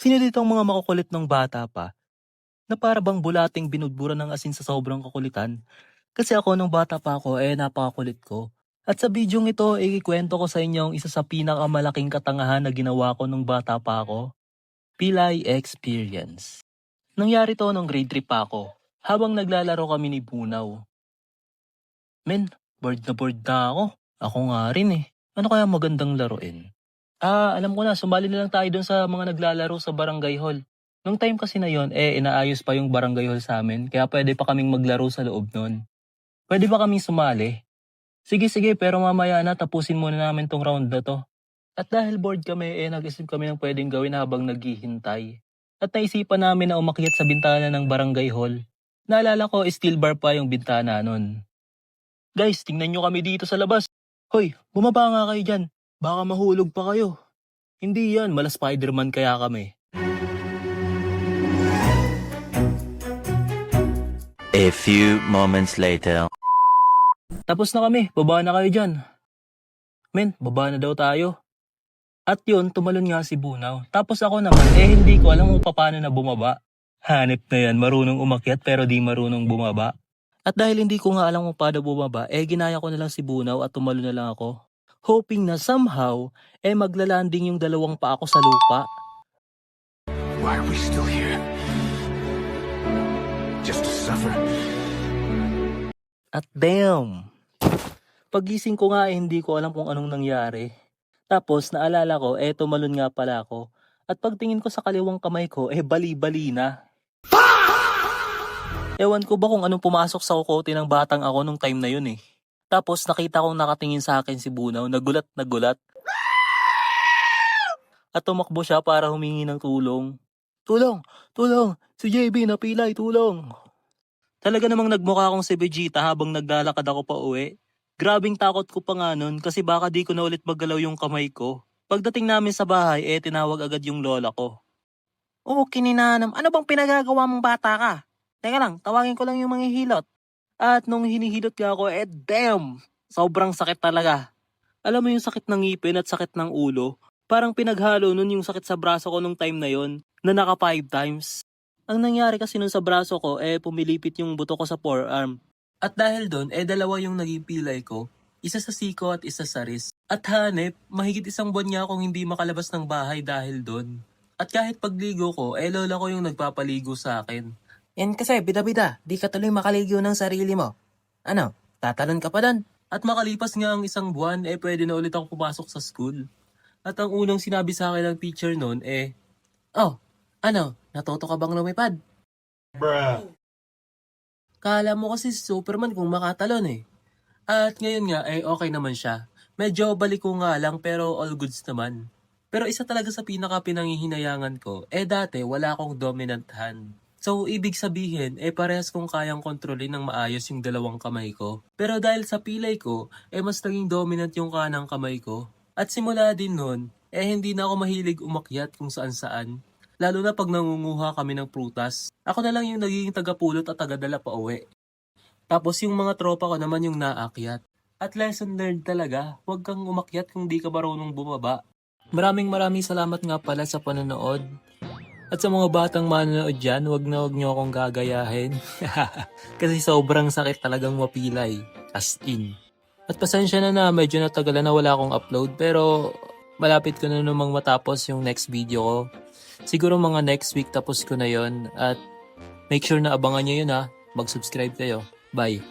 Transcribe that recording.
Sino dito ang mga makukulit ng bata pa, na para bang bulating binudbura ng asin sa sobrang kakulitan? Kasi ako nung bata pa ako, napakakulit ko. At sa bidyong ito, ikikwento ko sa inyo ang isa sa pinakamalaking katangahan na ginawa ko nung bata pa ako. Pilay experience. Nangyari to nung grade 3 pa ako, habang naglalaro kami ni Bunaw. Men, bored na ako. Ako nga rin eh. Ano kaya magandang laruin? Alam ko na, sumali na lang tayo dun sa mga naglalaro sa barangay hall. Nung time kasi na yon, inaayos pa yung barangay hall sa amin, kaya pwede pa kaming maglaro sa loob nun. Pwede ba kaming sumali? Sige, pero mamaya na, tapusin muna namin tong round na to. At dahil bored kami, nag-isip kami ng pwedeng gawin habang naghihintay. At naisipan namin na umakyat sa bintana ng barangay hall. Naalala ko, steel bar pa yung bintana nun. Guys, tingnan nyo kami dito sa labas. Hoy, bumaba nga kayo dyan. Baka mahulog pa kayo. Hindi yan, mala Spider-Man kaya kami. A few moments later. Tapos na kami, baba na kayo dyan. Men, baba na daw tayo. At yun, tumalon nga si Bunaw. Tapos ako naman, hindi ko alam kung paano na bumaba. Hanip na yan, marunong umakyat pero di marunong bumaba. At dahil hindi ko nga alam kung paano bumaba, ginaya ko na lang si Bunaw at tumalon na lang ako. Hoping na somehow, maglalanding yung dalawang paa ko sa lupa. Why are we still here? Just to suffer? At damn! Pagising ko nga hindi ko alam kung anong nangyari. Tapos naalala ko, tumalon nga pala ako. At pagtingin ko sa kaliwang kamay ko, bali-bali na. Ewan ko ba kung anong pumasok sa kukote ng batang ako nung time na yun eh. Tapos nakita kong nakatingin sa akin si Bunaw, nagulat na gulat. At tumakbo siya para humingi ng tulong. Tulong! Si JB napilay, tulong! Talaga namang nagmukha akong si Vegeta habang naglalakad ako pa uwi. Grabing takot ko pa nga nun kasi baka di ko na ulit maggalaw yung kamay ko. Pagdating namin sa bahay, tinawag agad yung lola ko. Oh, kininanam, ano bang pinagagawa mong bata ka? Teka lang, tawagin ko lang yung mga hilot. At nung hinihilot ka ako, damn! Sobrang sakit talaga. Alam mo yung sakit ng ngipin at sakit ng ulo? Parang pinaghalo nun yung sakit sa braso ko nung time na yon na naka 5 times. Ang nangyari kasi nun sa braso ko, pumilipit yung buto ko sa forearm. At dahil doon, dalawa yung naging pilay ko. Isa sa siko at isa sa wrist. At hanep, mahigit 1 buwan niya akong hindi makalabas ng bahay dahil doon. At kahit pagligo ko, lola ko yung nagpapaligo sa akin. Yan kasi, bida-bida, di ka tuloy makaligo ng sarili mo. Ano, tatalon ka pa doon? At makalipas nga ang 1 buwan, pwede na ulit ako pumasok sa school. At ang unang sinabi sa akin ng teacher noon, oh, ano, natuto ka bang lumipad? Bruh. Kala mo kasi si Superman kung makatalon eh. At ngayon nga, okay naman siya. Medyo baliko nga lang pero all goods naman. Pero isa talaga sa pinaka-pinangihinayangan ko, dati wala akong dominant hand. So, ibig sabihin, parehas kong kayang kontrolin ng maayos yung dalawang kamay ko. Pero dahil sa pilay ko, mas naging dominant yung kanang kamay ko. At simula din nun, hindi na ako mahilig umakyat kung saan-saan. Lalo na pag nangunguha kami ng prutas. Ako na lang yung nagiging tagapulot at tagadala pa uwi. Tapos yung mga tropa ko naman yung naakyat. At lesson learned talaga, huwag kang umakyat kung di ka marunong bumaba. Maraming salamat nga pala sa panonood. At sa mga batang manonood dyan, huwag nyo akong gagayahin. Kasi sobrang sakit talagang mapilay. As in. At pasensya na medyo natagalan na wala akong upload. Pero malapit ko na namang matapos yung next video ko. Siguro mga next week tapos ko na yon. At make sure na abangan nyo yun ha. Mag-subscribe kayo. Bye.